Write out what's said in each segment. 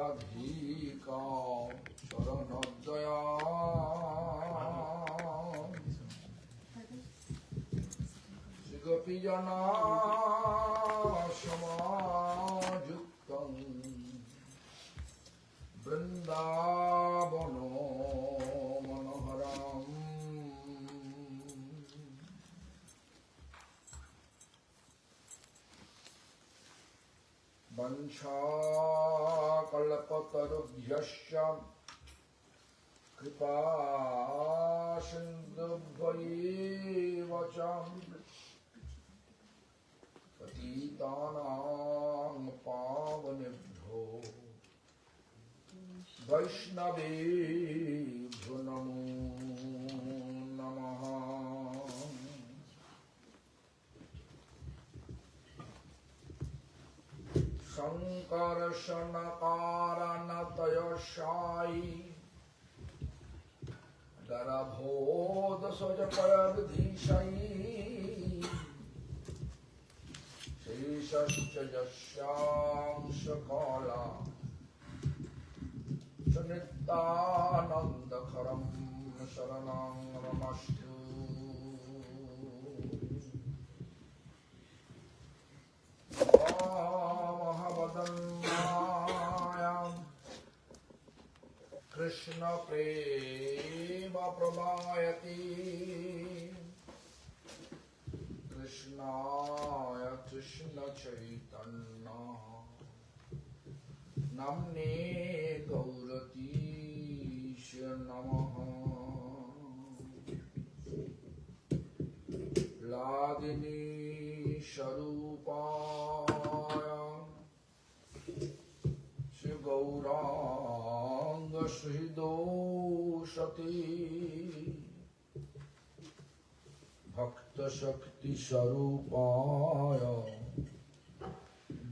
राधिका शरणदया गोपीजना समायुक्तं वृन्दावनो मनोहरम् वंशाकल्पतरुभ्यश्च कृपा सिन्धुभ्यैव च पतितानां पावनेभ्यो वैष्णवेभ्यो नमो नमः। संकर्षणकारणतयशायी दरभोदसजपयधीशयी शेषश्च यस्यांशकाला सुनितानन्दकरं शरणं नमस्तु। महावदन्यां कृष्ण प्रेम प्रदायते कृष्णाय कृष्ण चैतन्य नाम्ने गौरतीश नमः। लादिनी स्वरूपाय श्री गौरांग श्रीदोषती भक्त शक्ति स्वरूपाय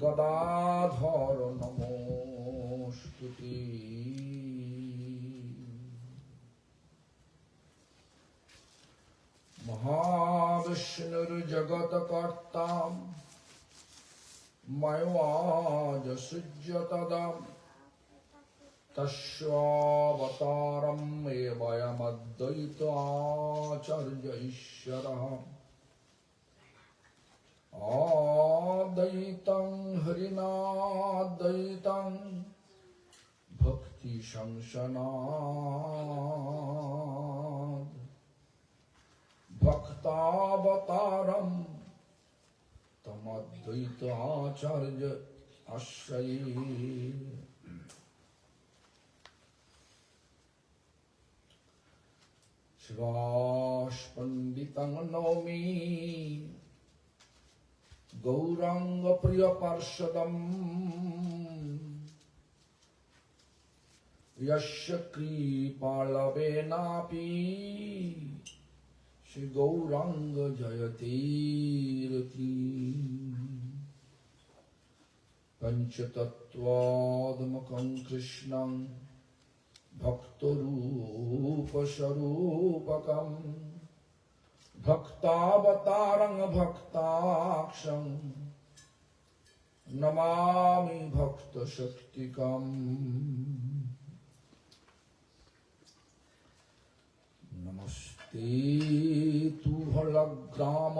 गदाधर नमोस्तुते। महाविष्णुर्जगत्कर्ता मय्वाजसृज्य तदा तस्यावतारम् वयमद्वैताचार्य ईश्वरः आद्वैतं हरिनाद्वैतं भक्तिसंसनात् भक्तावतारं तमद्वैताचार्य आश्रये। श्रीवास पंडितं नौमि गौरांग प्रिय पार्षदम् यस्य कृपालवेनापि श्री गौरांग जयतीरति। पंचतत्वात्मकं कृष्णं भक्तरूपस्वरूपकं भक्तावतारं भक्ताक्षं नमामि भक्तशक्तिकम्। नमस्ते तुहलग्राम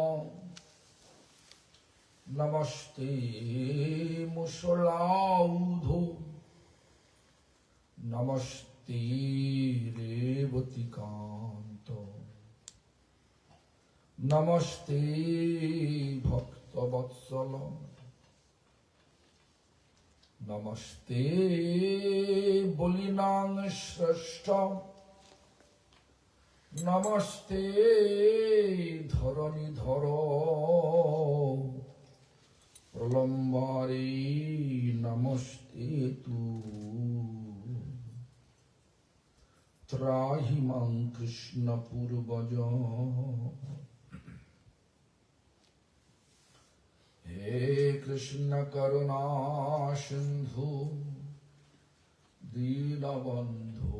नमस्ते मुसलाउधो नमस्ते रेवतिकान्तो नमस्ते भक्तवत्सल नमस्ते बलिनां श्रेष्ठ नमस्ते धरणीधर प्रलम्बारी नमस्ते तु त्राहि मां कृष्ण पूर्वज। हे कृष्ण करुणा सिंधु दीनबंधु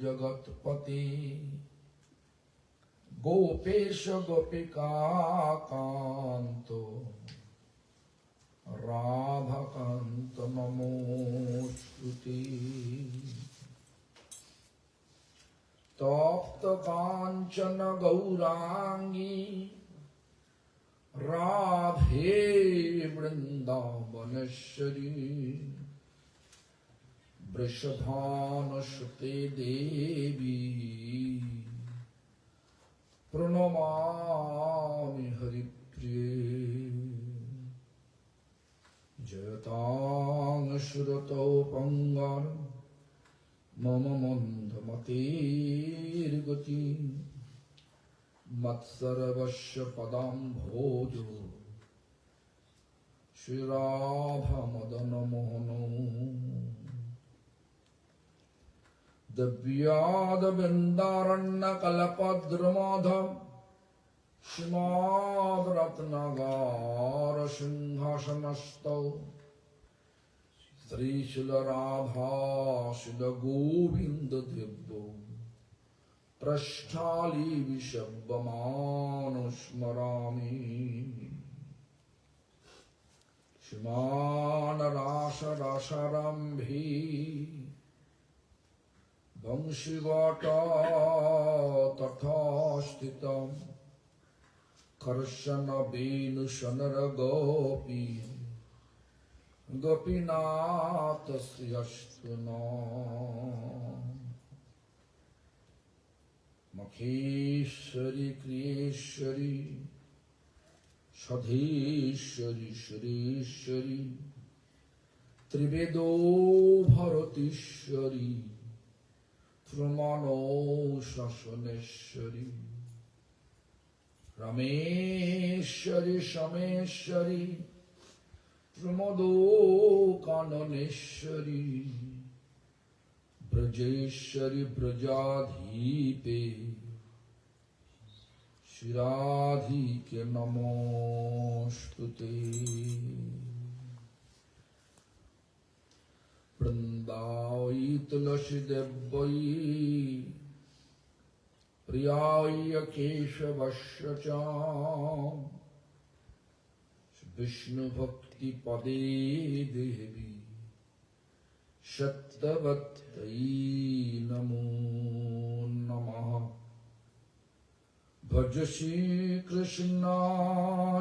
जगत्पति गोपेश गोपिका कांतो राधाकांत नमोस्तुते। Krishna Gaurangi Radhe Vrindavaneshwari Vrishabhana Shute Devi Pranamami Haripriye Jayatang Shrato Pangar Mama Mandamatir Gati Matsaravasya Padam Bhojo Shri Radha Madana Mohano Davyada Bindaranya Kalapadramada Shimad Ratnagara Singhasanastav Sri Shila Radha Shila Govinda Dibbo Prasthali Vishabhamano Smarami Shimana Rasha Rasharambhi Vamshivata Tathastitam Karshana Benu Shanara Gopi Gopinata Sriyasthuna Makheshwari Kriyeshwari Shadheshwari Shureshwari Trivedo Bharatishwari Tramano Shashaneshwari Rameshwari Shameshwari Pramado Kananeshwari Brajeshwari Brajadhipe Shiradhike Namostute Vrindavai Tulasi Devai Priyaya Keshavasya Cha Vishnu Bhakti Pade Devi Shattavatai Namo Namaha Bhaja Shri Krishna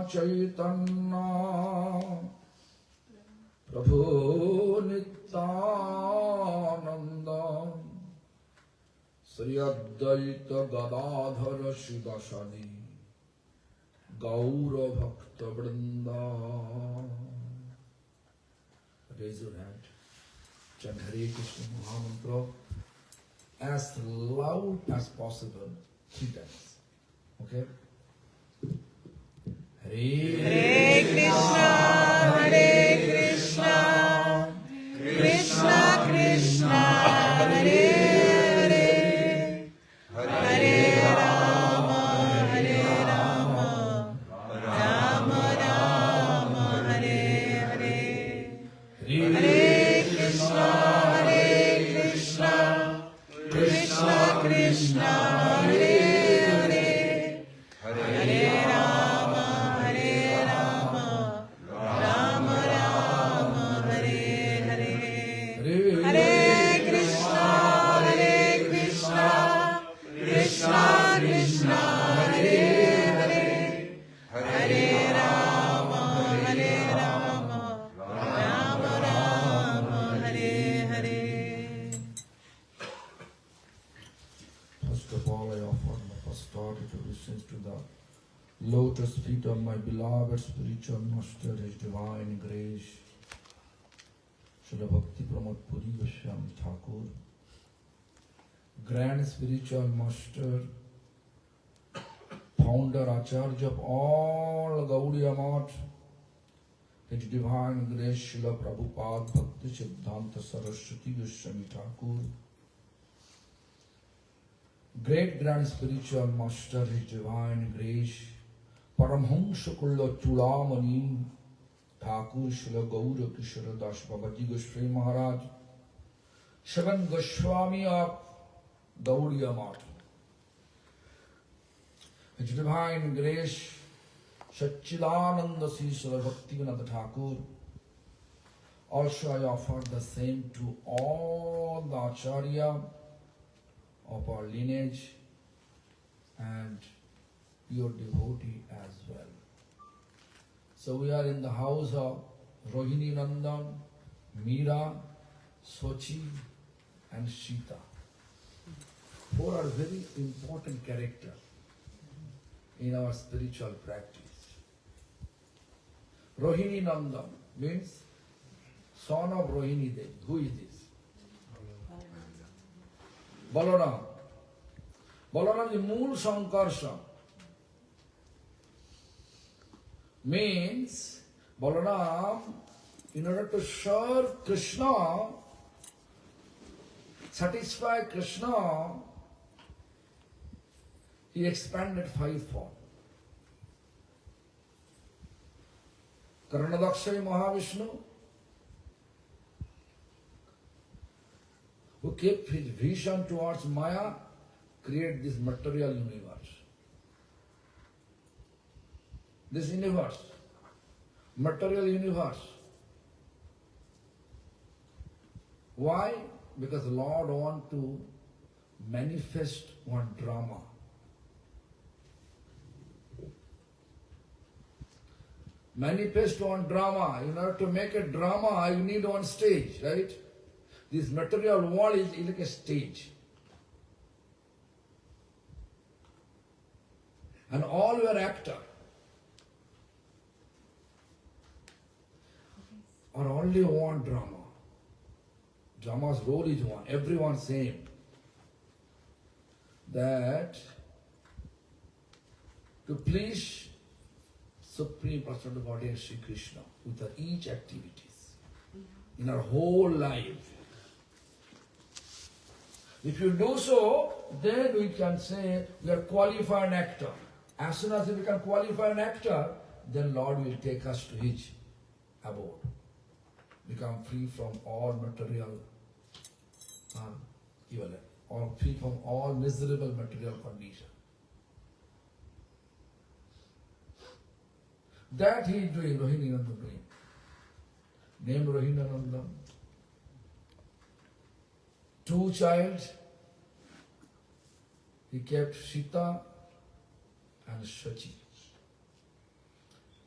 Chaitanya Prabhu Nityananda Sri Advaita Gadadhara Shivasadi Gaura Bhakta Vrinda. Raise your hand. Chant Hare Krishna Mahamantra as loud as possible 3 times. Okay? Hare Krishna, Hare Krishna, Krishna Krishna, Hare Hare, Hare Rama, Hare Rama, Rama Rama, Hare Hare, Hare Krishna, Hare Krishna, Krishna Krishna, Hare Hare, Hare Rama, Hare Rama, Rama Rama, Hare Hare, Hare Krishna, Krishna Krishna, Hare Hare, Hare Rama, Rama Rama, Hare Hare. First of all, I offer my first obeisance to the lotus feet of my beloved spiritual master, His Divine Grace, Srila Bhakti Pramod Puri Goswami Thakur, Grand Spiritual Master, Founder Acharya of all Gaudiya Math, His Divine Grace, Srila Prabhupada Bhakti Siddhanta Saraswati Goswami Thakur, Great Grand Spiritual Master, His Divine Grace, Paramhamsa Kulla Chudamani Thakur Srila Gaura Kishora Das Babaji Goswami Maharaj, 7 Goswami of Gaudiya Math, His Divine Grace, Satchidananda Sri Srila Bhaktivinoda Thakur. Also I offer the same to all the Acharya of our lineage, and your devotee as well. So we are in the house of Rohini Nandan, Meera, Sochi and Sita. Four are very important characters in our spiritual practice. Rohini Nandan means son of Rohini Devi. Who is this? Balaram. Balaram is Mool Sankarsha. Means Balaram, in order to serve Krishna, satisfy Krishna, he expanded 5 forms. Karanadakshay Mahavishnu, who kept his vision towards Maya, create this material universe. This universe, material universe. Why? Because the Lord wants to manifest one drama. Manifest one drama. In order to make a drama, you need one stage, right? This material world is like a stage. And all your actors are only one drama. Drama's role is one, everyone same. That to please Supreme Personality of Godhead Sri Krishna with our each activities in our whole life. If you do so, then we can say we are qualified actor. As soon as we can qualify an actor, then Lord will take us to His abode. Become free from all material evil, or free from all miserable material condition. That he is doing, Rohini Nandan doing. Name Rohini Nandan. 2 childs. He kept Sita and Shachi.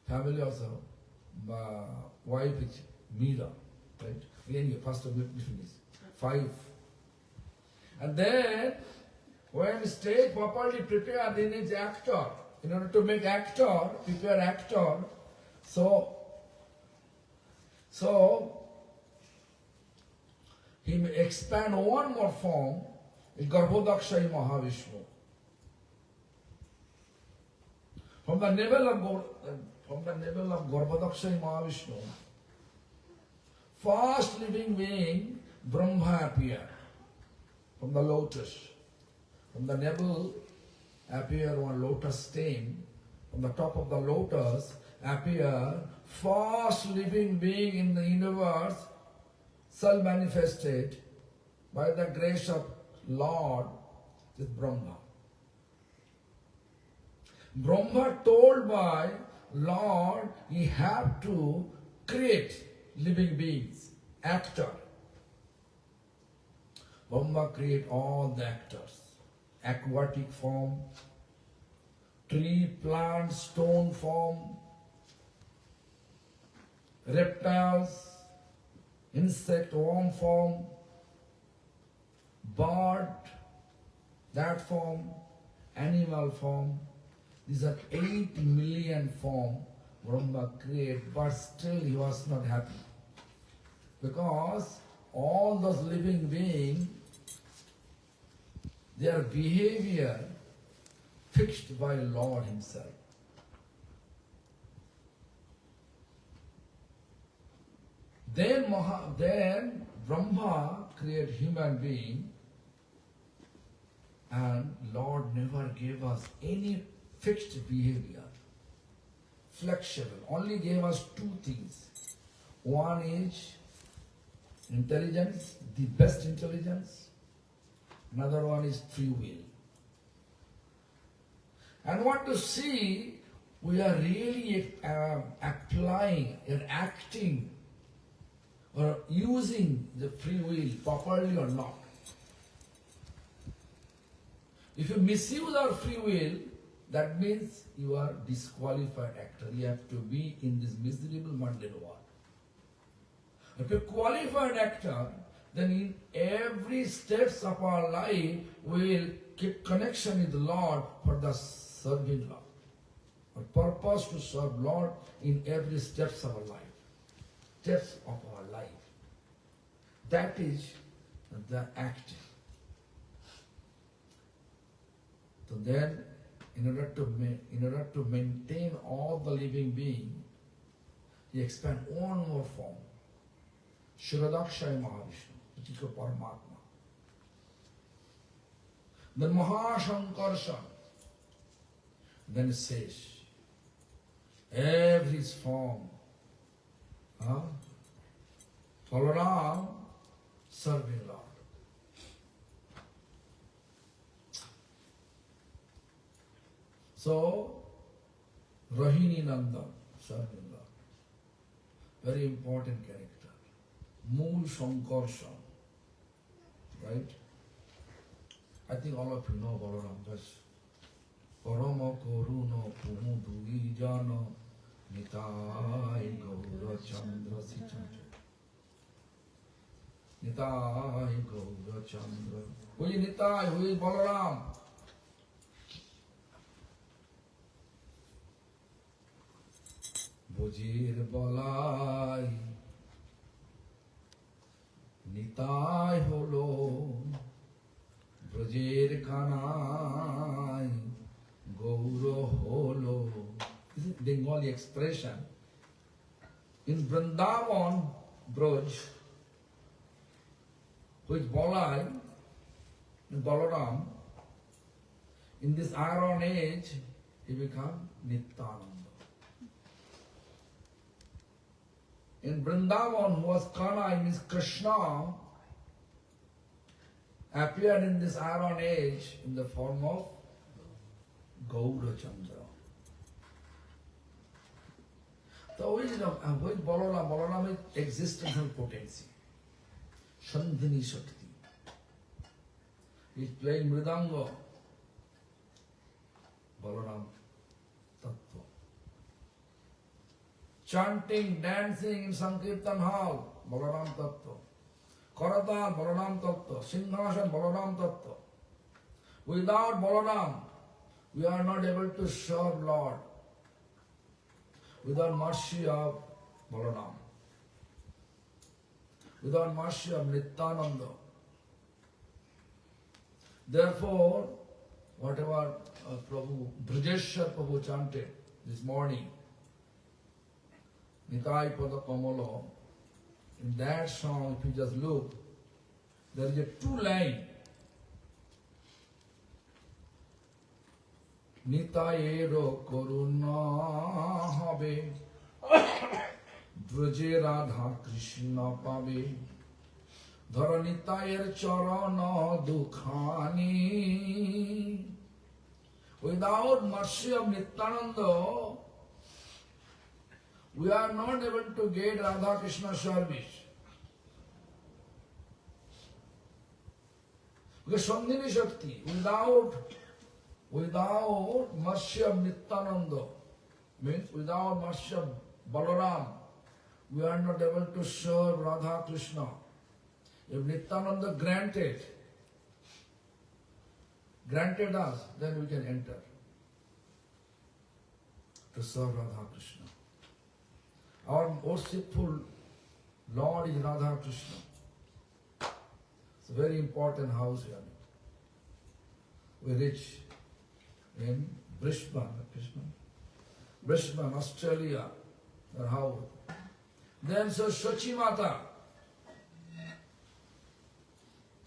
Family also, wife is Meera, right? Anyway, first of between this. 5. And then, when stage properly prepared, he needs actor. In order to make actor, prepare actor, so he may expand one more form, is Garbhodakshai Mahavishnu. From the navel of Garbhodakshai Mahavishnu, fast living being Brahma appeared from the lotus. From the navel appear one lotus stem. From the top of the lotus appear fast living being in the universe, self-manifested by the grace of Lord, is Brahma. Brahma told by Lord, he have to create living beings, actor. Brahma create all the actors, aquatic form, tree, plant, stone form, reptiles, insect, worm form, bird, that form, animal form. These are 8 million forms Brahma created, but still he was not happy. Because all those living beings, their behavior fixed by Lord Himself. Then Brahma created human being, and Lord never gave us any fixed behavior, flexible. Only gave us 2 things. One is intelligence, the best intelligence. Another one is free will. And want to see we are really applying and acting or using the free will properly or not. If you misuse our free will, that means you are disqualified actor. You have to be in this miserable mundane world. If you're a qualified actor, then in every steps of our life, we will keep connection with the Lord for the serving Lord. Our purpose to serve Lord in every steps of our life. Steps of our life. That is the act. So then, in order to maintain all the living being, he expand one more form. Shiradakshaya Mahavishnu, which is your Paramatma. Then Mahashankarshan. Then it says, every form, Balaram serving Lord. So, Rahini Nanda serving Lord. Very important character. Mool Shankarshan. Right? I think all of you know Balaram. Just Parama Koruna Pumudui Jana Nitai Gaura Chandra Sichanja. Nitai Gaura Chandra. Who is Nitai? Who is Balaram? Bojir Balai Nitai Holo Brajir Kanai Gauro Holo. This is Bengali expression. In Vrindavan, Braj, which Balai and Balaram, in this Iron Age, he become Nityananda. In Vrindavan, who was Kana, means Krishna, appeared in this Iron Age in the form of Gaurachandra. The origin of Balaram, Balaram is existential potency. Shandhini Shakti. He is playing Mridanga. Balaram Tattva. Chanting, dancing in Sankirtan hall, Balaram Tattva. Karatal, Balaram Tattva. Singhasan, Balaram Tattva. Without Balaram, we are not able to serve Lord. Without mercy of Balaram. Without mercy of Nityananda. Therefore, whatever Prabhu, Brajeshwar Prabhu chanted this morning, Nitai Pada Kamala, in that song, if you just look, there is a two line. Nitayero Karuna Habe Braje Radha Krishna Pabe Dhara Nitayer Charana Dukhani. Without mercy of Nityananda, we are not able to get Radha Krishna service. Because Sandhini Shakti, without mercy of Nityananda, means without mercy of Balaram, we are not able to serve Radha Krishna. If Nityananda granted us, then we can enter to serve Radha Krishna. Our worshipful Lord is Radha Krishna. It's a very important house here. We reach in Brisbane, Australia, their house. Then so Sachi Mata.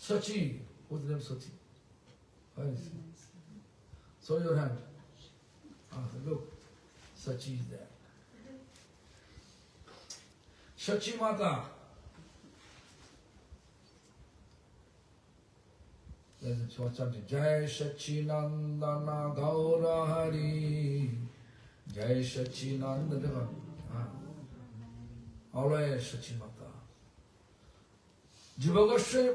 Sachi, who's the name Sachi? Where is he? Show your hand. Look, Sachi is there. Sachi Mata. There's a chanting. Jai Sachinandana Gaura Hari. Jai Sachinandana. Always Sachi Mata. Jiva Goswami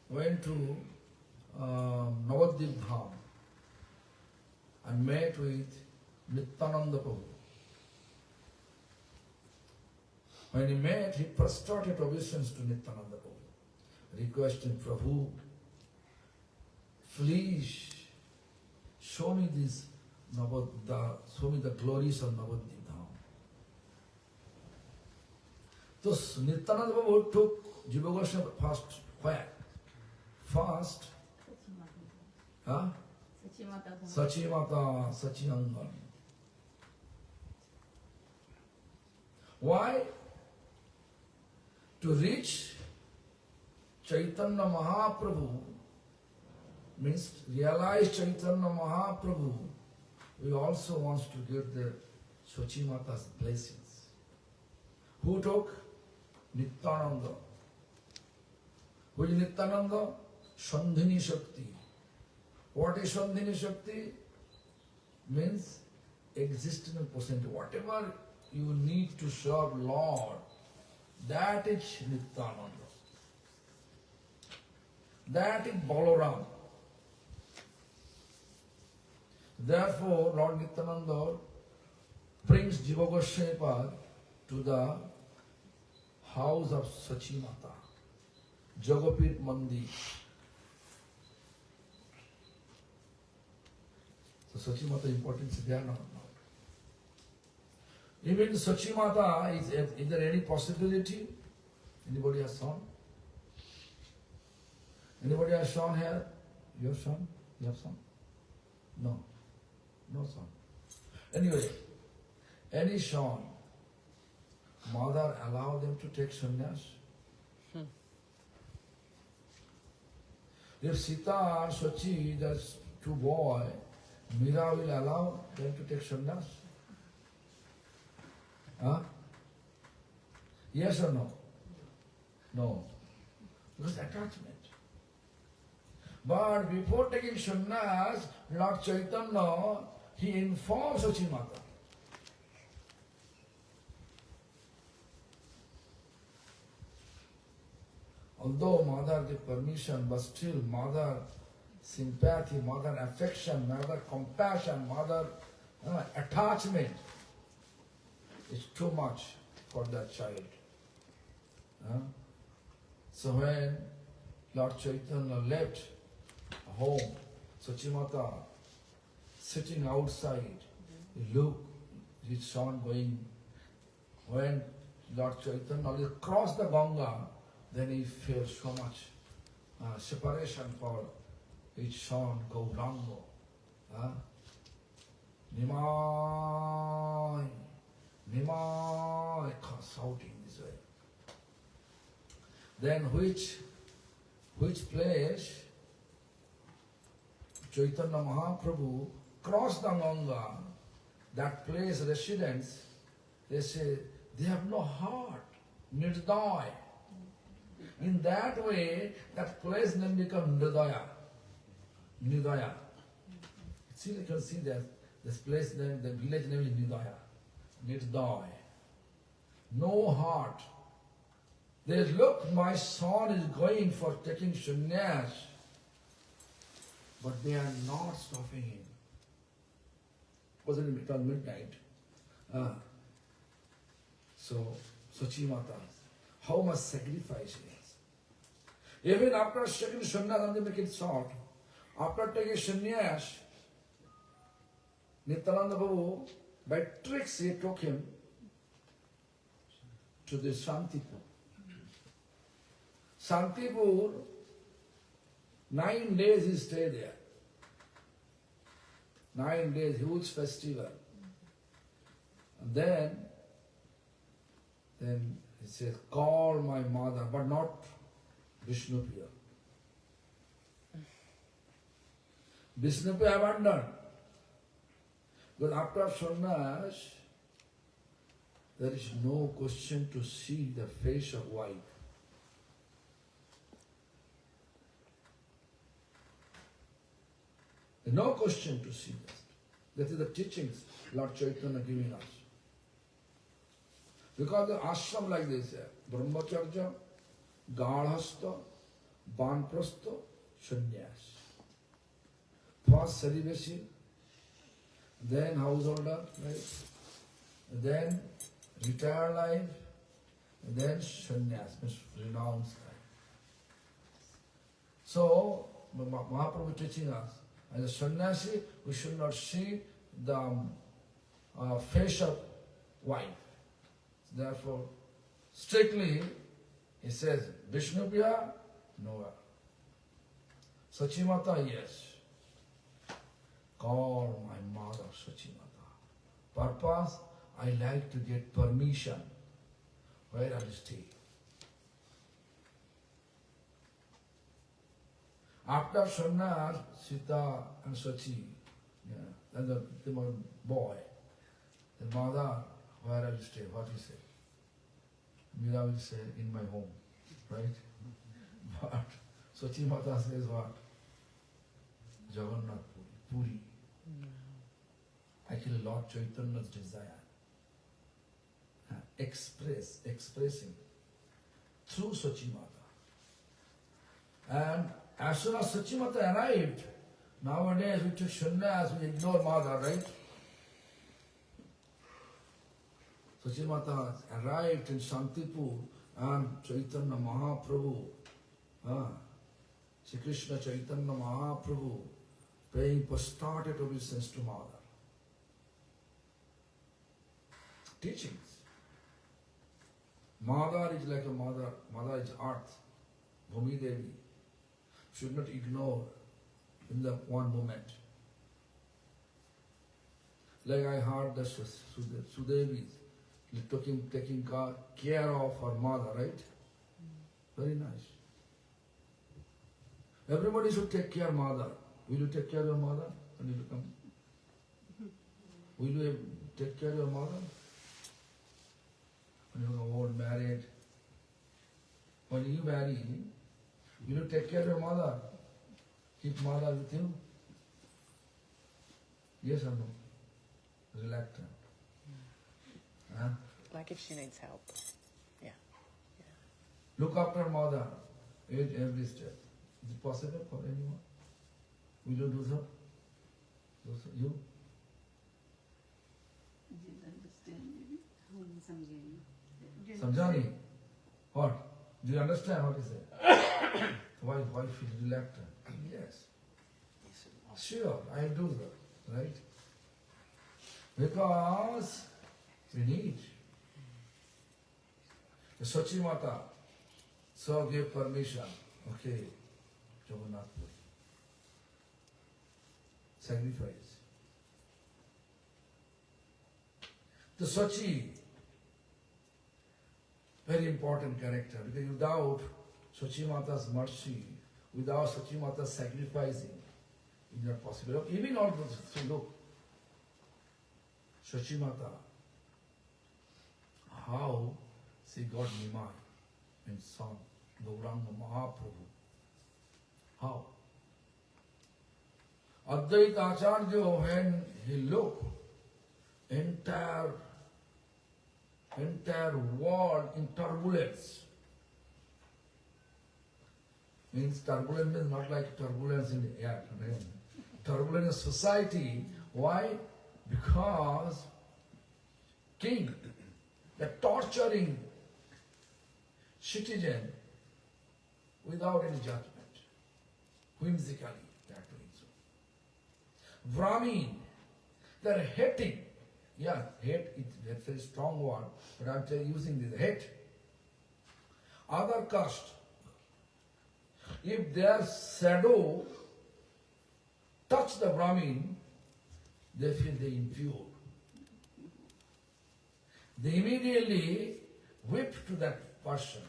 went to Navadvip Dham and met with Nityananda Prabhu. When he met, he first started obeisance to Nityananda Prabhu, requesting Prabhu, please show me this show me the glories of Navadvip Dham. So Nityananda Prabhu took Jiva Goswami first where? First, Sachimata, Sachiangan. Why? To reach Chaitanya Mahaprabhu means realize Chaitanya Mahaprabhu, we also want to get the Sachimata's blessings. Who took? Nityananda. Who is Nityananda? Sandhini Shakti. What is Sandhini Shakti? Means existential percent. Whatever you need to serve Lord, that is Nityananda. That is Balaram. Therefore, Lord Nityananda brings Jiva Goswami to the house of Sachimata, Jagapit Mandir. So Sachimata importance is there now. Even Sachimata, is there any possibility? Anybody has son? Anybody has son here? Your son? You have son? No. No son. Anyway, any son, mother allow them to take sannyas? If Sita and Sachi, that's two boys, Mira will allow them to take sannyas? Huh? Yes or no? No. Because attachment. But before taking sannyas, Lord Chaitanya, he informs Sachimata. Although mother gave permission, but still mother sympathy, mother affection, mother compassion, mother attachment is too much for that child. So when Lord Chaitanya left home, Sachimata sitting outside, he looked his son going. When Lord Chaitanya crossed the Ganga, then he felt so much separation for his son Gauranga. Nimai, Nimai, shouting this way. Then which place Chaitanya Mahaprabhu crossed the Ganga, that place residents, they say, they have no heart, Nirdaya. In that way, that place name becomes Nidaya. Nidaya. See, you can see that this place name, the village name is Nidaya. Nirdaya. No heart. They look, my son is going for taking sannyas, but they are not stopping him. Wasn't it midnight? So, Sachimata, how much sacrifice he has. Even after taking sannyas, I'm going to make it short. After taking sannyas, Nityananda Prabhu, by tricks, he took him to the Shantipur. Shantipur, 9 days he stayed there. 9 days, huge festival. And then he says, call my mother, but not Vishnupriya. Vishnupriya abandoned. Because after sannyas, there is no question to see the face of wife. No question to see that. That is the teachings Lord Chaitanya giving us. Because the ashram like this, Brahmacharya, Gadhastha, Banprastha, Sannyas. first celibacy, then householder life, then retired life, then sannyas, means renounced life. So, Mahaprabhu teaching us, as a sannyasi, we should not see the face of wife. Therefore, strictly, he says, Vishnupriya, nowhere. Sachimata, yes. Call my mother Sachimata. Purpose, I like to get permission where I'll stay. After sannyas, Sita and Sachi, and the boy, the mother, where I'll stay, what he say? Mira will say, in my home, right? But Sachimata says what? Jagannath Puri. Actually, Lord Chaitanya's desire. Expressing through Sachimata. And as soon as Sachimata arrived, nowadays we took sannyas, we ignore mother, right? Sachimata arrived in Shantipur and Chaitanya Mahaprabhu, Sri Krishna Chaitanya Mahaprabhu, paying started obeisance to mother. Teachings. Mother is like a mother, mother is earth, Bhumi Devi. Should not ignore in the one moment. Like I heard that Sudevi is taking care of her mother, right? Very nice. Everybody should take care of mother. Will you take care of your mother when you come? Will you take care of your mother? When you are old, married. When you marry, will you take care of your mother? Keep mother with you? Yes or no? Reluctant. Huh? Like if she needs help. Yeah. Look after mother at every step. Is it possible for anyone? Will you do so? You? Samjani? What? Do you understand what he said? Why feel reluctant? Yes. Sure, I'll do that, right? Because we need. The Sachimata so gave permission. Okay, Jagannath Puri. Sacrifice. The Sachi, very important character, because without Sachimata's mercy, without Sachimata's sacrificing, it's not possible. Even all those, so look, Sachimata, how she got Nimai and son, Gauranga Mahaprabhu. How? Advaita Acharya, when he looked, entire world in turbulence. Means turbulence is not like turbulence in the air. Turbulence in society. Why? Because king, the torturing citizen without any judgment. Whimsically, they are doing so. Brahmin, they are hating. Yeah, hate is a very strong word, but I am using this hate. Other caste, if their shadow touch the Brahmin, they feel they impure. They immediately whip to that person.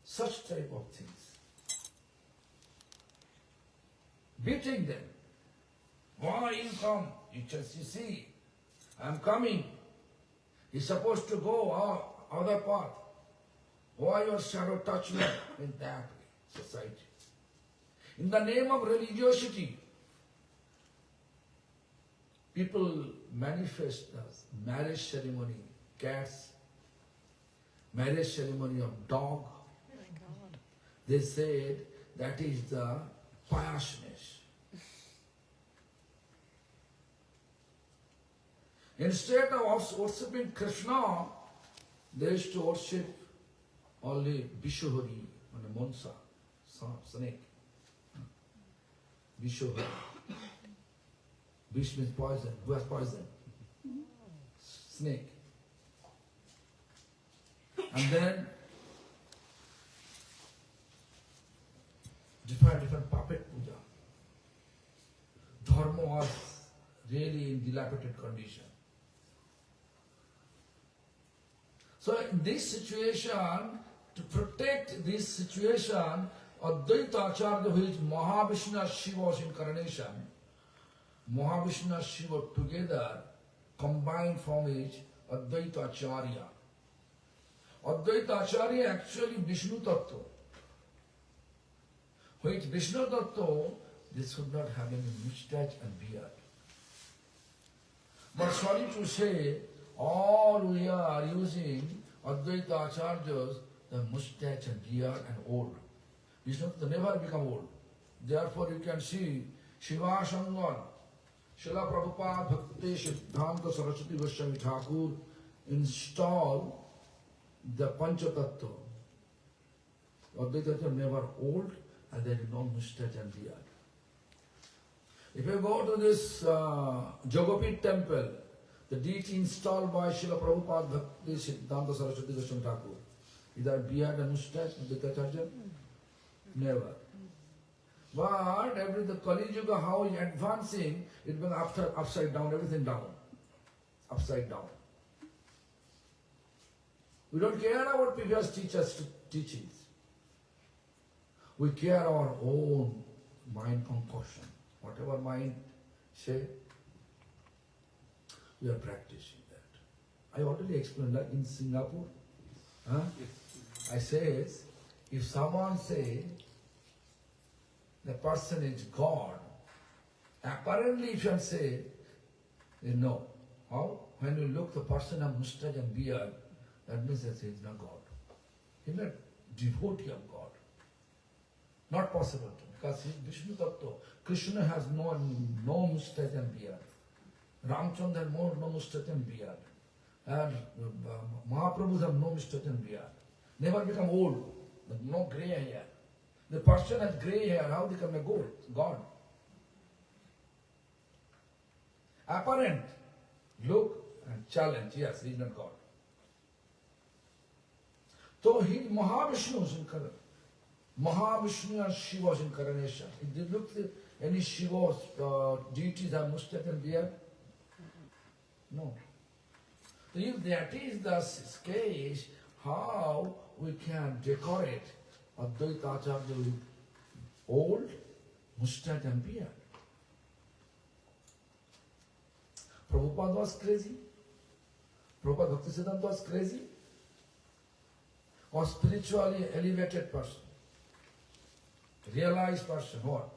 Such type of things. Beating them. Why you come? You see, I'm coming. He's supposed to go other path. Why your shadow touch me? In that way, society. In the name of religiosity, people manifest the marriage ceremony, cats, marriage ceremony of dog. Oh my God. They said that is the piousness. Instead of worshipping Krishna, they used to worship only Vishuhari, and Monsa, snake. Vishuhari. Vish means poison. Who has poison? Snake. And then different puppet puja. Dharma was really in dilapidated condition. So in this situation, to protect this situation, Advaita Acharya, who is Mahavishnu Shiva's incarnation, Mahavishnu and Shiva together combined from his Advaita Acharya. Advaita Acharya actually Vishnu Tattva. Which Vishnu Tattva, this should not have any mustache and beard. But sorry to say, all we are using Advaita Acharyas, the mustache and beard and old. Vishnu Tattva never become old. Therefore you can see Shiva Shangan, Srila Prabhupada Bhakti Siddhanta Saraswati Goswami Thakur install the Panchatattva. Advaita never old and there is no mustache and beard. If you go to this Jogopit temple, the deity installed by Srila Prabhupada Bhakti Siddhanta Saraswati Goswami Thakur, is there beard and mustache Advaita? Never. But every the Kali Yuga, how is advancing, it will upside down, everything down. Upside down. We don't care about previous teachers' teachings. We care our own mind concoction. Whatever mind say, we are practicing that. I already explained that in Singapore. I says, if someone say, the person is God, apparently if you say, no. How? When you look the person of mustache and beard, that means that he is not God. He is not devotee of God. Not possible, because he is Vishnu Tattva. Krishna has no mustache and beard. Ramchandra has no mustache and beard. And Mahaprabhus have no mustache and beard. Never become old, no grey hair. The person has grey hair, how they can be God? Apparent, look and challenge, yes, he is not God. So he Mahavishnu's incarnation. Mahavishnu and Shiva's incarnation. If you look at any Shiva's deities have mustache and beard? No. So if that is the case, how we can decorate Advaita Acharya with old mustache and beard? Prabhupada was crazy. Prabhupada Bhaktisiddhanta was crazy. Or spiritually elevated person. Realized person, what?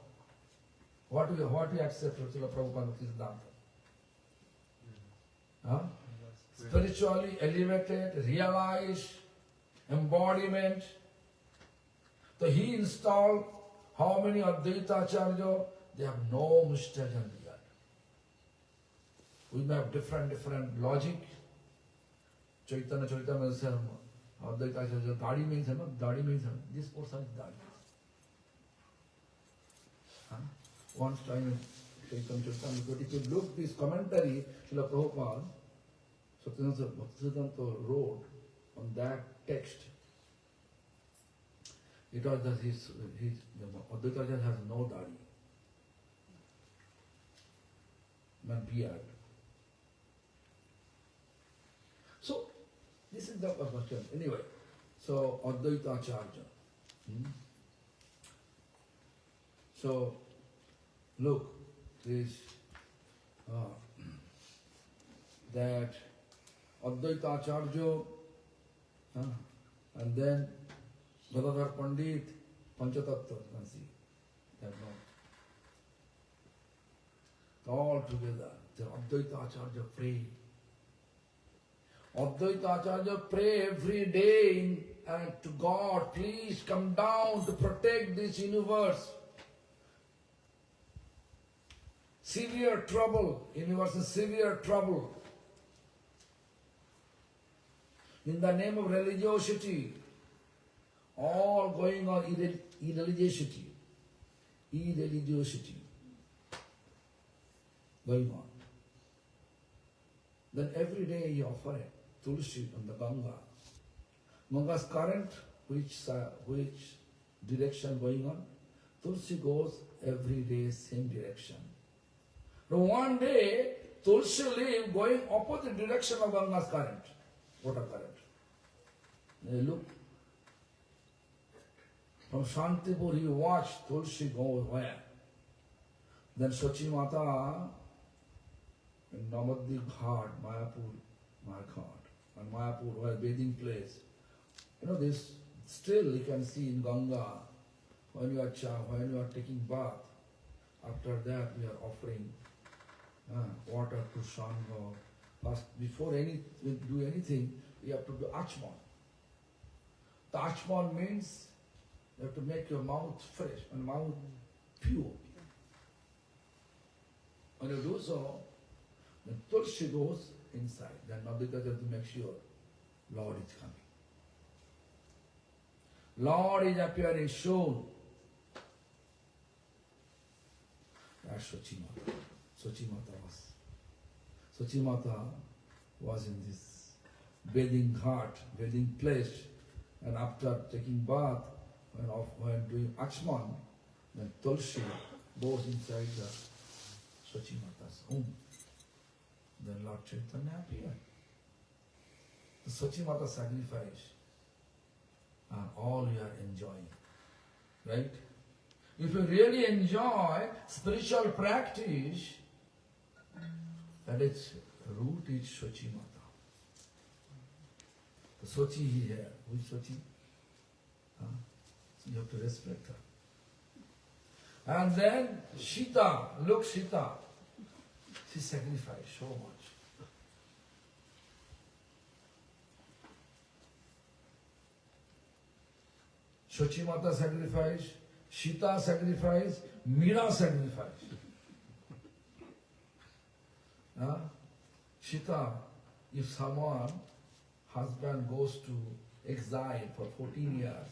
What we accept from Prabhupada Bhaktisiddhanta? Spiritually elevated, realized, embodiment. So he installed how many Advaita Acharya? They have no mustache and beard. We may have different logic. Chaitanya Charitamrita says, Advaita Acharya, Dadi means, Dadi means, this person is Dadi. Once time in Chaitanya Charitamrita, if you look this commentary, Srila Prabhupada, Satyananda Bhaktisiddhanta wrote on that text. It was that Advaita Acharya has no Dadi, no beard. So, this is the question. Anyway, so Advaita Acharya. So, look, this, that Advaita Acharya, and then Gadadhar Pandit, Panchatattva, you can see. That one. All together, the Advaita Acharya pray. Advaita Acharya pray every day to God, please come down to protect this universe. severe trouble, universe is severe trouble. In the name of religiosity, all going on irreligiosity, going on. Then every day you offer it, Tulsi on the Ganga. Ganga's current, which direction going on? Tulsi goes every day same direction. But one day, Tulsi leave going opposite direction of Ganga's current, water current. They look. From Shantipur he watched Tulsi go where? Then Sachi Mata in Navadvip Ghat, Mayapur, and Mayapur was bathing place. You know this, still you can see in Ganga, when you are taking bath, after that we are offering water to Shanga. But before do anything, we have to do Achman. The Achman means you have to make your mouth fresh and mouth pure. When you do so, the Tulsi goes inside. Then Navadvip has to make sure Lord is coming. Lord is appearing soon. That's Sachi Mata. Sachi Mata was in this bathing ghat, bathing place, and after taking bath, when doing Achman, then Tulsi goes inside the Sachi Mata's home. Then Lord Chaitanya appeared. The Sachi Mata sacrifice and all you are enjoying. Right? If you really enjoy spiritual practice, that its root is Sachi Mata. The Sachi is here. Who is Sachi? So you have to respect her. And then Sita, look Sita. She sacrificed so much. Sachi Mata sacrifice, Sita sacrifice, Meera sacrifice. Sita, if someone, husband goes to exile for 14 years,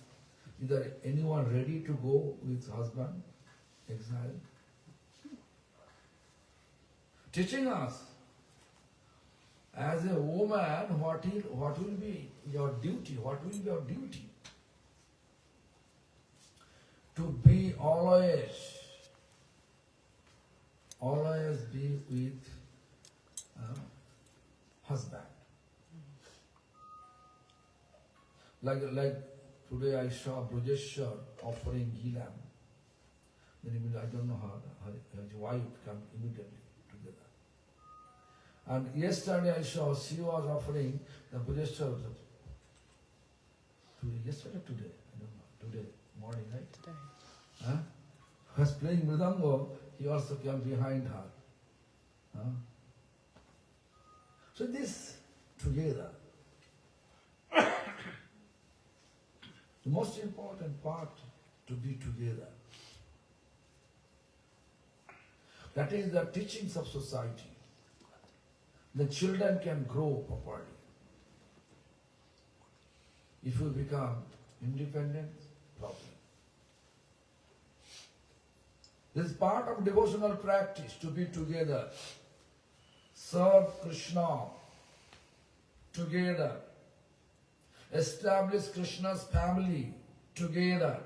is there anyone ready to go with husband? Exile? Teaching us, as a woman, what will be your duty? What will be your duty? To be always be with husband. Like today I saw Brajeshwar offering Gilam. Then I don't know how his wife come immediately together. And yesterday I saw she was offering the Brajeshwar. Yesterday, today, I don't know. Today morning, right? Today. Who was playing Mridango, he also came behind her. So this together. The most important part to be together. That is the teachings of society. The children can grow properly. If you become independent, problem. This is part of devotional practice, to be together. Serve Krishna together. Establish Krishna's family together.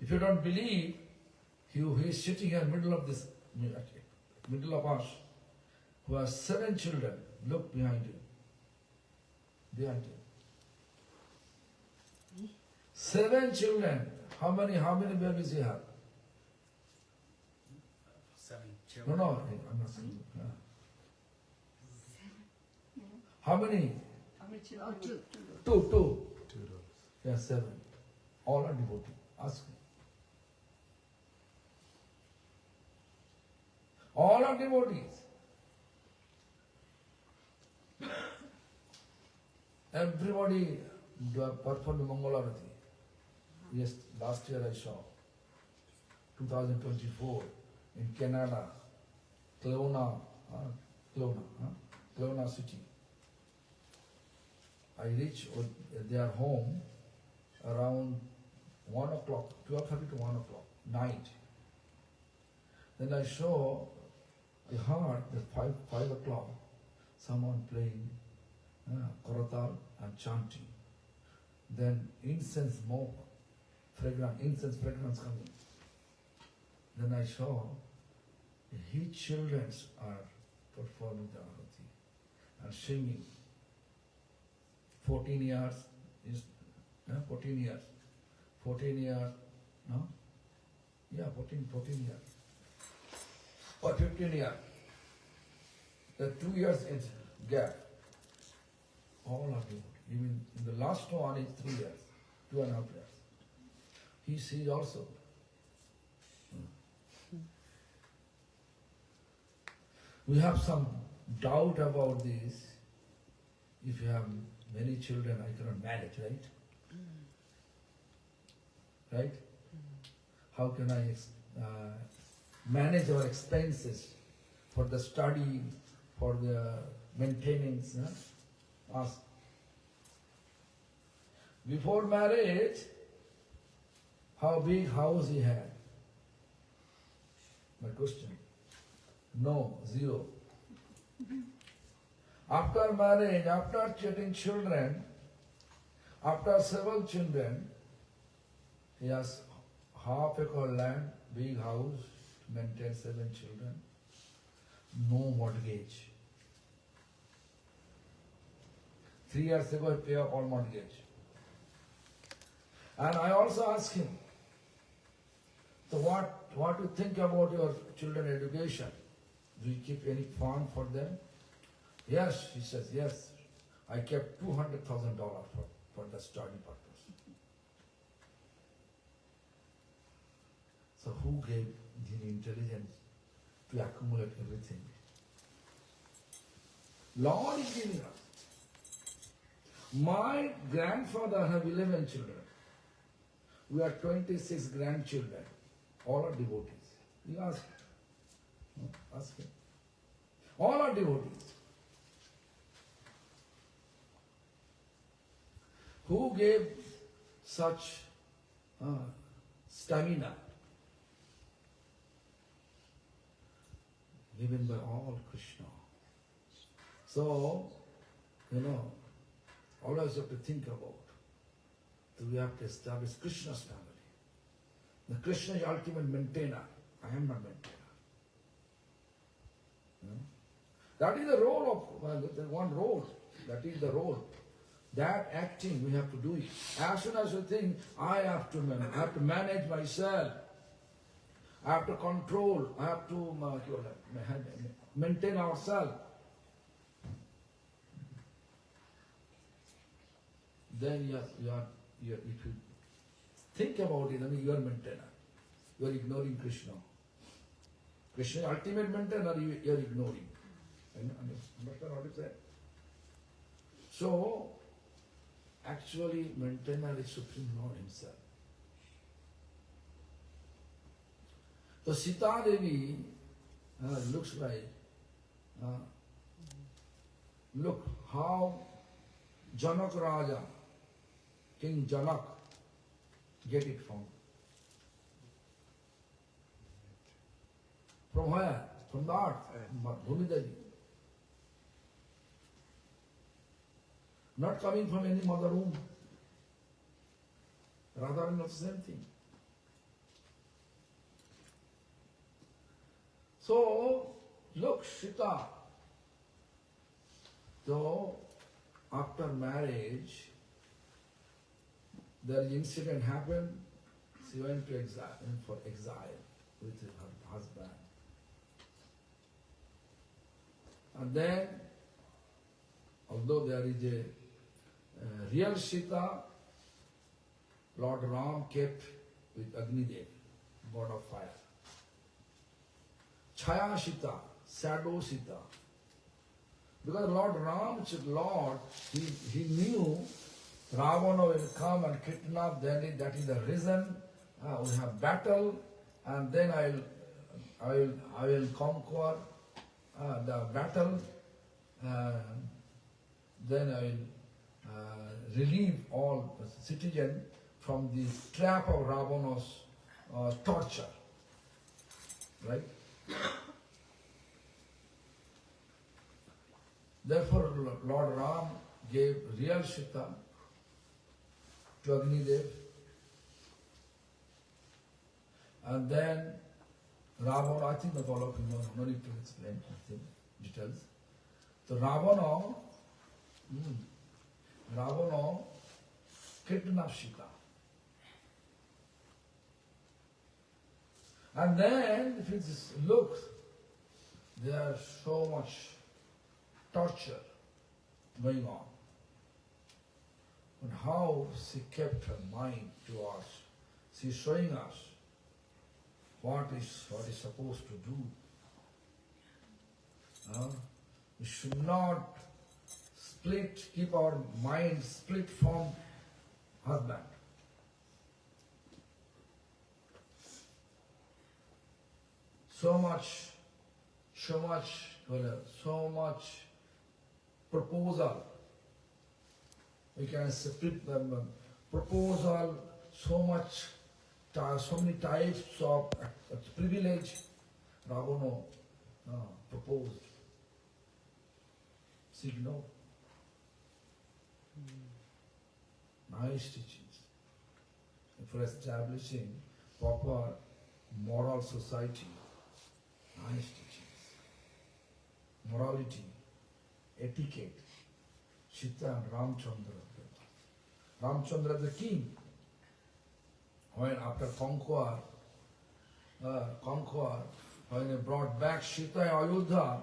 If you don't believe, he is sitting here in the middle of this, middle of us, who has 7 children. Look behind you. Behind you. 7 children. How many babies you have? 7 children. No, I'm not saying. How many? How many children? 2. 2. 2 daughters. Yeah, 7. All are devotees. Ask me. All are devotees. Everybody performed Mangalarati. Yes, last year I saw. 2024 in Canada, Kelowna city. I reach their home around 1 o'clock, 12:30 to 1 o'clock, night. Then I heard at 5 o'clock, someone playing korotal and chanting. Then incense smoke, incense fragrance coming. Then I saw his children are performing the arati and singing. 14 years, 14 years, no? Yeah, 14 years. Or 15 years. The 2 years is gap. All are devoted. Even in the last one is 3 years, 2.5 years. He sees also. We have some doubt about this. If you have many children, I cannot manage, right? Right? How can I manage our expenses for the study, for the maintenance? Ask. Before marriage, how big house he had? My question. No, 0. After marriage, after getting children, after several children, he has half acre land, big house, to maintain 7 children, no mortgage. 3 years ago, he paid off all mortgage. And I also asked him, so what do you think about your children education? Do you keep any fund for them? Yes, he says, yes. I kept $200,000 for the study purpose. So who gave the intelligence to accumulate everything? Lord is giving us. My grandfather have 11 children. We are 26 grandchildren. All are devotees. You ask him. Ask him. All are devotees. Who gave such stamina? Given by all Krishna. So, always have to think about. So we have to establish Krishna's family. The Krishna is ultimate maintainer. I am not maintainer. That is the role of, one role. That is the role. That acting, we have to do it. As soon as you think, I have to manage myself, I have to control, I have to maintain ourselves, then if you think about it, then you are maintainer. You are ignoring Krishna. Krishna is ultimate maintainer, you are ignoring. Understand what I said? So, actually, maintainer is Supreme Lord Himself. So Sita Devi looks like, look how Janak Raja, King Janak, get it from where? From the earth, Bhumi Devi. Not coming from any mother womb. Rather than the same thing. So, look, Sita. So, after marriage, the incident happened. She went to exile, for exile with her husband. And then, although there is a real Sita, Lord Ram kept with Agnidev, god of fire. Chaya Sita, shadow Sita. Because Lord Ram, he knew Ravana will come and kidnap, that is the reason we have battle, and then I will conquer the battle, and then I will relieve all the citizens from the trap of Ravana's torture. Right? Therefore, Lord Ram gave real Sita to Agnidev, and then Ravana, I think the follow no need to explain details. So Ravana kidnapped Sita. And then, if you just look, there's so much torture going on. And how she kept her mind to us. She's showing us what is supposed to do. We should not keep our mind split from husband. So much proposal. We can split them. Proposal, so many types of privilege. Ravana proposed. Signal. Nice teachings for establishing proper moral society. Nice teachings. Morality, etiquette. Sita and Ramchandra. Ramchandra the king. When after when he brought back Sita and Ayodhya,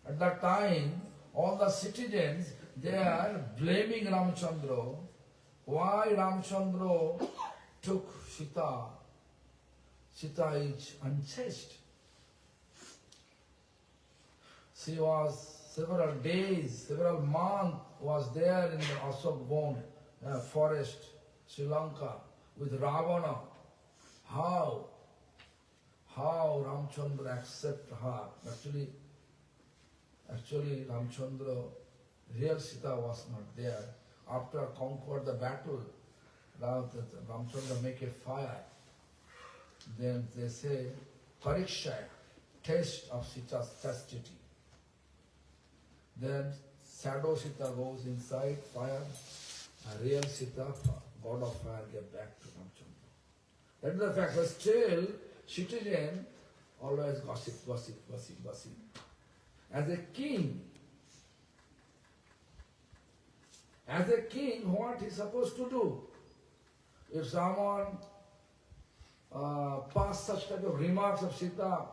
at that time all the citizens, they are blaming Ramchandra. Why Ramchandra took Sita? Sita is unchaste. She was several days, several months was there in the Ashok forest, Sri Lanka, with Ravana. How Ramchandra accept her? Actually Ramchandra, real Sita was not there. After conquered the battle, Ramchandra make a fire. Then they say, Pariksha, test of Sita's chastity. Then shadow Sita goes inside fire, and real Sita, God of fire, get back to Ramchandra. That is the fact. But still, citizen always gossip. As a king, what is supposed to do? If someone pass such type of remarks of Sita,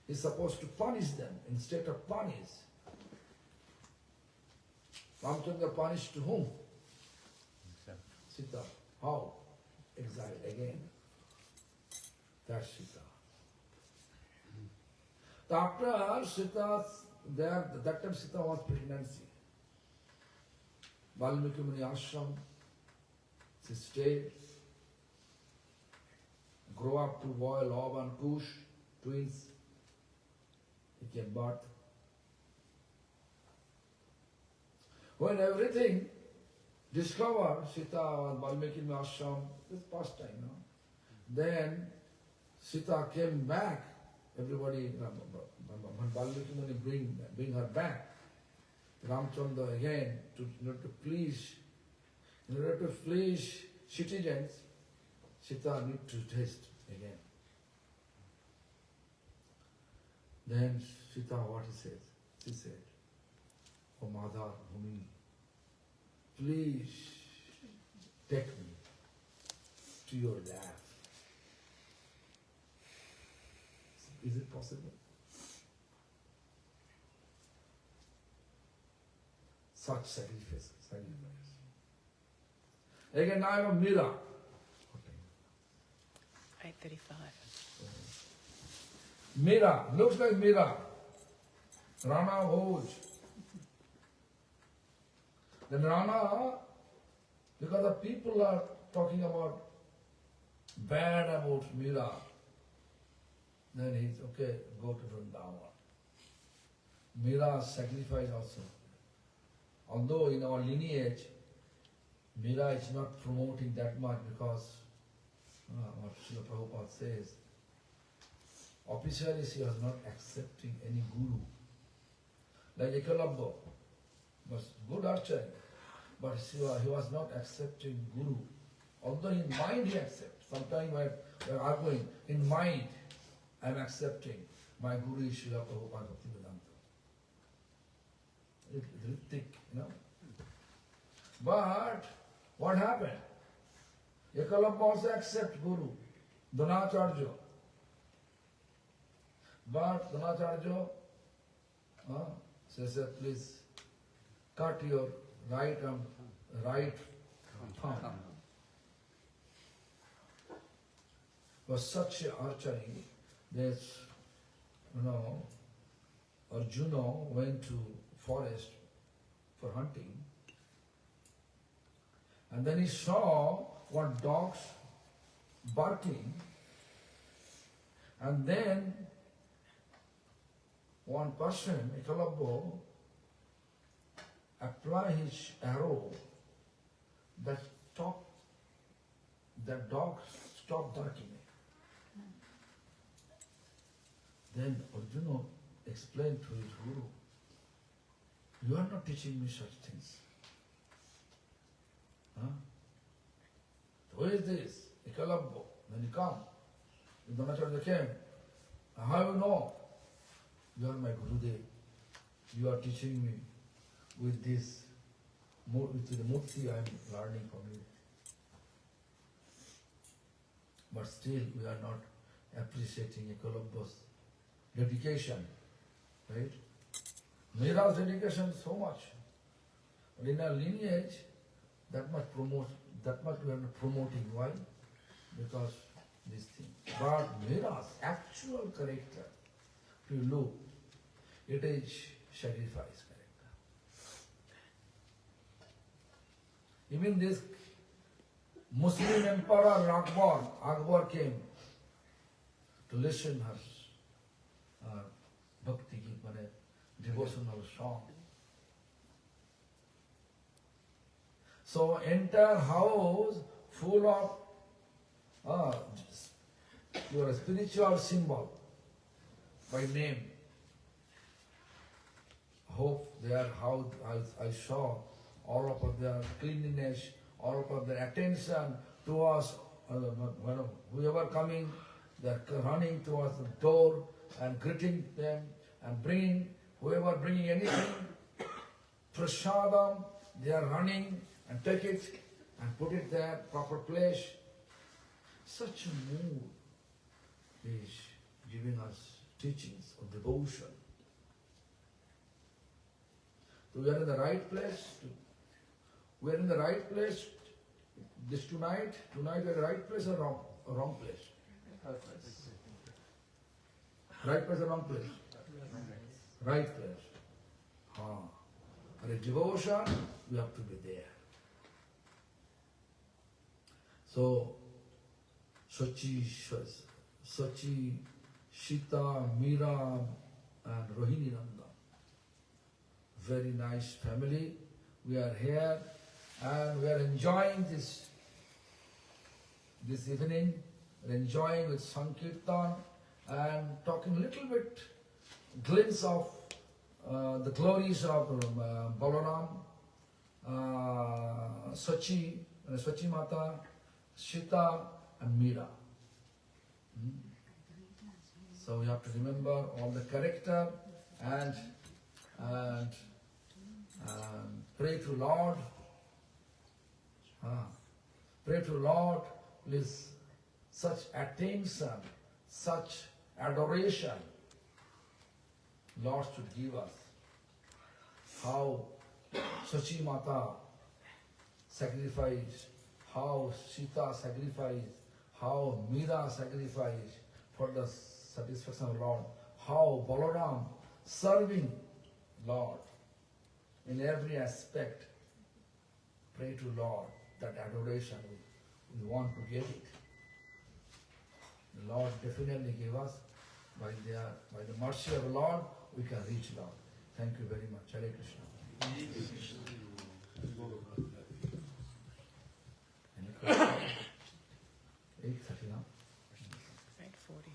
is supposed to punish them instead of punish. Ramchandra punished to whom? Sita. How? Exile again. That's Sita. After Sita, that time Sita was pregnancy. Valmiki Muni ashram, she stayed, grow up to boy, Love and Kush, twins, he gave birth. When everything discovered, Sita was Valmiki Muni ashram, this past time now. Then Sita came back. Everybody, when Valmiki Muni bring her back, Ramchandra again, in order to please citizens, Sita need to taste again. Then Sita, what he says? She said, "Oh Mother, Bhumi, please take me to your lap." Is it possible? Such sacrifice. Again, now I have Mira. 8:35. Mira, looks like Mira. Rana Bhoj. Then Rana, because the people are talking about bad about Mira, Then he's okay, go to Vrindavan. Mira sacrifice also. Although in our lineage, Mira is not promoting that much because what Srila Prabhupada says, officially she was not accepting any guru. Like Ekalabha was good archer, but he was not accepting guru. Although in mind he accepts. Sometimes we are arguing, in mind I am accepting my guru is Srila Prabhupada Bhaktivedanta. It's thick, But what happened? Ekalabha also accepts guru, Dronacharya. But Dronacharya says, please cut your right thumb. Was such a archery that Arjuna went to forest for hunting, and then he saw one dogs barking, and then one person, Ekalabha, apply his arrow that dog stopped barking. Then Arjuna explained to his guru, you are not teaching me such things. Who is this? Ekalabha. Then he come. Dronacharya came. How you know? You are my Gurudev. You are teaching me with this, with the murti I am learning from you. But still we are not appreciating Ekalabha's dedication, right? Mira's dedication so much. But in our lineage, that much we are not promoting. Why? Because this thing. But Mira's actual character, if you look, it is sacrifice character. Even this Muslim emperor Akbar came to listen her bhakti gita, devotional song. So entire house full of your spiritual symbol by name. Hope their house, I saw all of their cleanliness, all of their attention towards whoever coming, they are running towards the door and greeting them and bringing, whoever bringing anything, prasadam, they are running and take it and put it there, proper place. Such a mood is giving us teachings of devotion. So we are in the right place. We are in the right place. This tonight we are in the right place or wrong place? Right place or wrong place? Right place. For a devotion, we have to be there. So, Sachi, Sita, Mira, and Rohini Nanda. Very nice family. We are here and we are enjoying this evening. We are enjoying with Sankirtan and talking a little bit, glimpse of the glories of Balaram, Sachi Mata, Sita and Mira. So we have to remember all the character and pray to Lord. Pray to Lord, please, such attention, such adoration, Lord should give us. How Sachi Mata sacrificed, how Sita sacrificed, how Mira sacrificed for the satisfaction of Lord, how Balaram serving Lord in every aspect. Pray to Lord, that adoration, we want to get it. The Lord definitely gave us. by the mercy of the Lord, we can reach Lord. Thank you very much. Hare Krishna. Any question? 8:30 now. 8:40.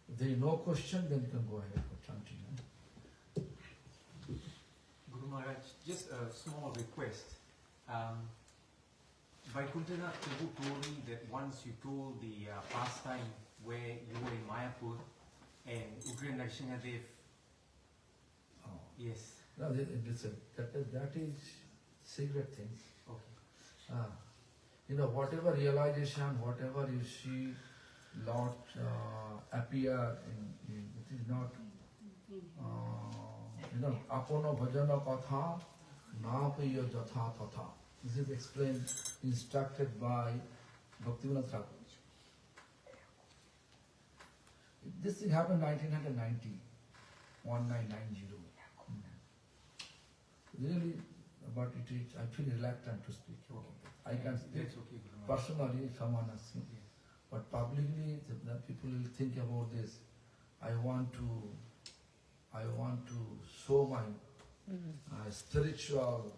If there is no question, then you can go ahead for chanting. Guru Maharaj, just a small request. Vaikuntanath Prabhu told me that once you told the pastime where you were in Mayapur and Ugra Narasimhadev. Oh. Yes. No, listen, that is secret thing. Okay. You know, whatever realization, whatever you see Lord appear in, it is not, you know, apono bhajana katha na piya jatha tatha. This is explained, instructed by Bhaktivinoda Thakur. This thing happened 1990, 1990. Really, but it is, I feel reluctant to speak. Okay. I can speak That's okay, Guru Maharaj. personally if someone asks me, Yes. but publicly the people will think about this. I want to show my spiritual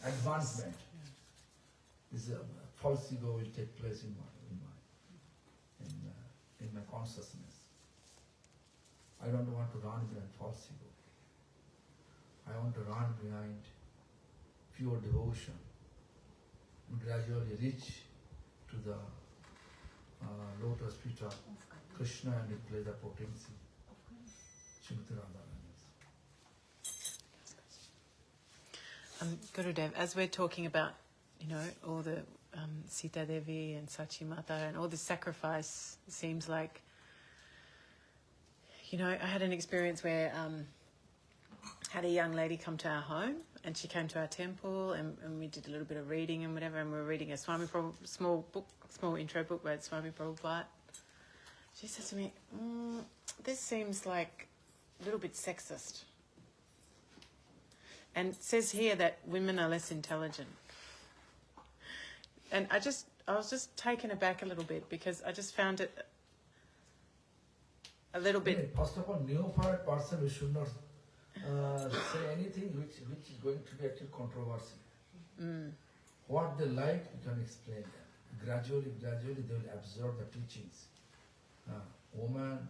advancement. This false ego will take place in my consciousness. I don't want to run behind false ego. I want to run behind pure devotion and gradually reach to the lotus feet of Krishna and play the potency. Srimati Radharani. Gurudev, as we're talking about, you know, all the Sita Devi and Sachi Mata and all this sacrifice, it seems like, you know, I had an experience where had a young lady come to our home and she came to our temple and we did a little bit of reading and whatever, and we were reading a Swami Prabhupada, small intro book by Swami Prabhupada. She said to me, this seems like a little bit sexist. And it says here that women are less intelligent. And I was just taken aback a little bit because I just found it a little bit... First of all, neophyte person, we should not say anything which is going to be actually controversy. What they like, you can explain them. Gradually they will absorb the teachings. Woman...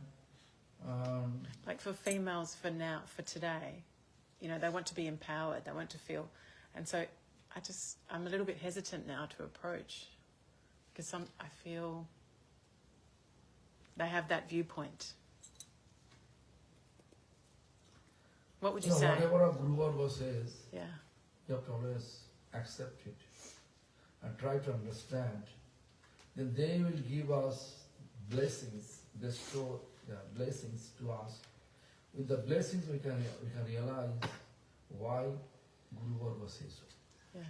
like for females for today, you know, they want to be empowered, they want to feel... And so I'm a little bit hesitant now to approach because I feel they have that viewpoint. What would you say? Whatever a Guru Varga says, Yeah. you have to always accept it and try to understand. Then they will give us blessings, bestow blessings to us. With the blessings we can realize why Guru Varga says so. Yeah.